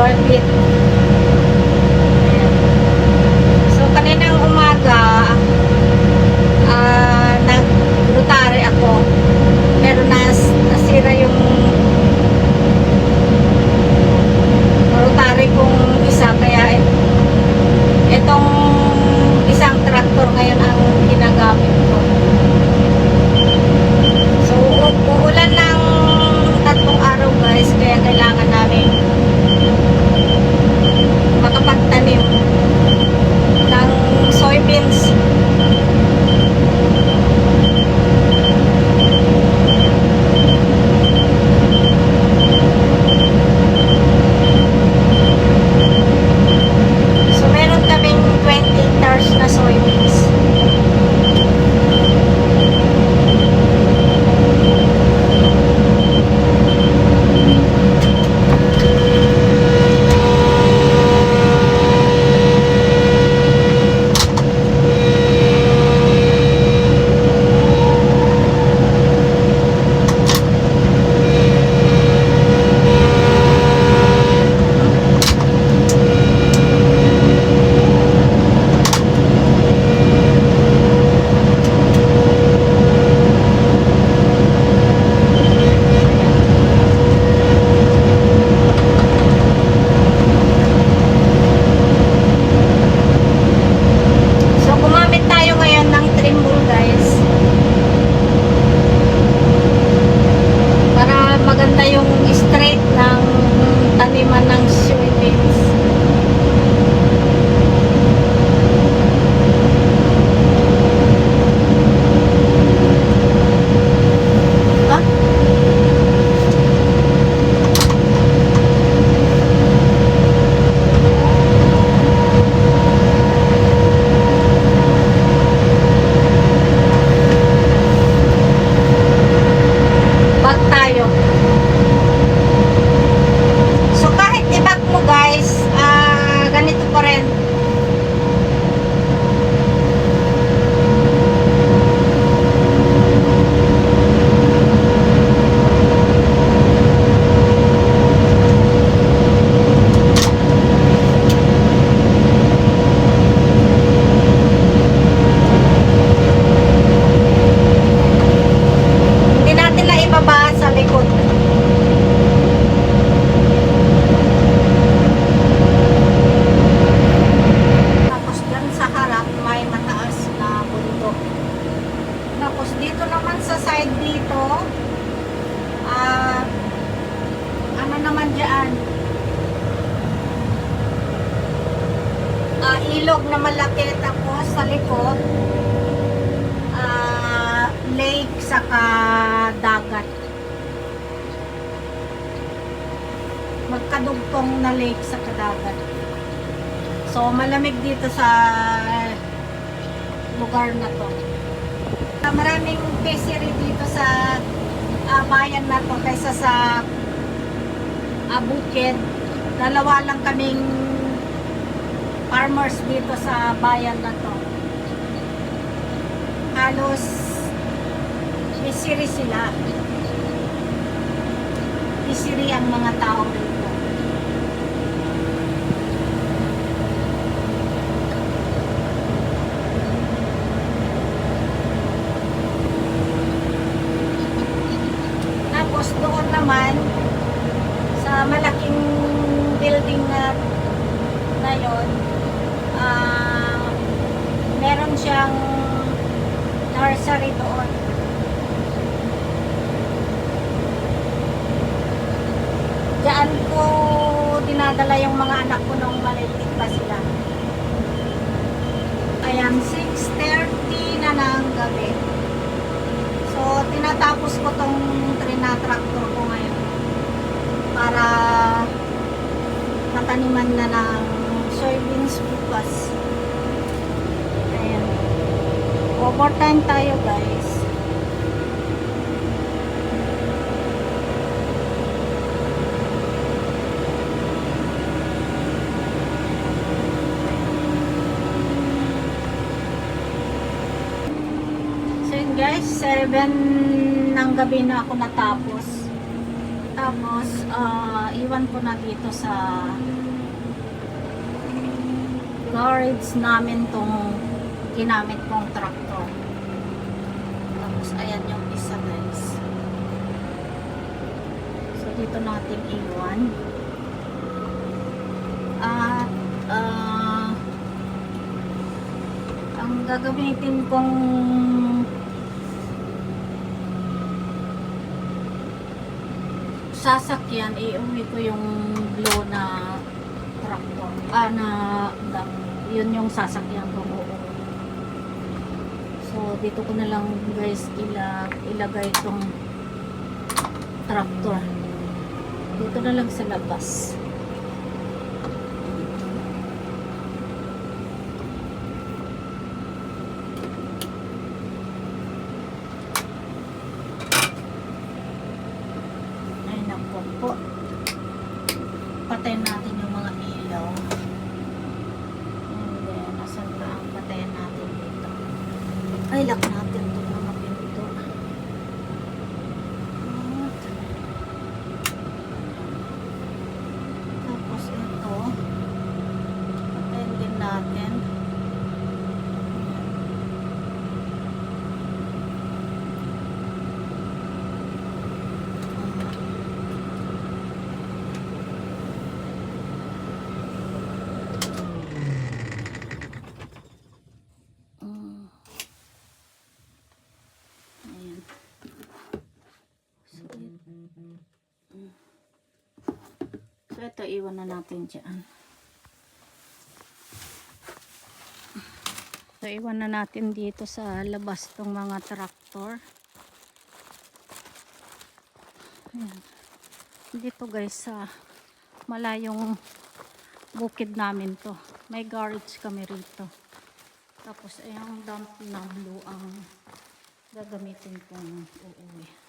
12 feet. Ayan. So, kaninang umaga, nag-rotary ako. Pero nasira yung rotary kong isa. Kaya itong isang tractor ngayon ang ginagamit ko. So, uulan ng 3 araw guys. Kaya kailangan namin makapagtanim ng soybeans. So meron kaming 20 hectares na soybeans. Ilog na malaki, tapos sa likod lake saka dagat, magkadugtong na lake saka dagat. So malamig dito sa lugar na to. Maraming fishery dito sa bayan na to kaysa sa bukid. Dalawa lang kaming farmers dito sa bayan na to. Halos fishery sila. Fishery ang mga tao dito. Tapos doon naman sa malaking building na yon, meron siyang nursery doon. Diyan ko dinadala yung mga anak ko nung maliit pa sila. Ayan, 6:30 na ng gabi. So, tinatapos ko tong trinatraktor ko ngayon para mataniman na ng soybeans bukas. Ayan. Overtime tayo guys. So yun guys, 7 ng gabi na ako natapos. Tapos, iwan ko na dito sa garage namin tong ginamit kong tractor. Tapos, ayan yung isa guys. So, dito natin iwan. At, ang gagamitin kong sasakyan, iuwi ko yung blue na tractor. Yun yung sasakyan ko uuwi. So, dito ko na lang guys ilagay itong tractor. Dito na lang sa labas. Ay, naku po. Patayin natin yung mga ilaw. And then, nasan ba ang patayin natin dito? Ay, lock natin ito mga pinto. Tapos ito, patayin din natin. Ayan. So, ito iwan na natin dyan. So, iwan na natin dito sa labas tong mga traktor. Ayan. Dito guys, sa malayong bukid namin to. May garage kami rito. Tapos, ayang dump na blue ang gagamitin kong uuwi.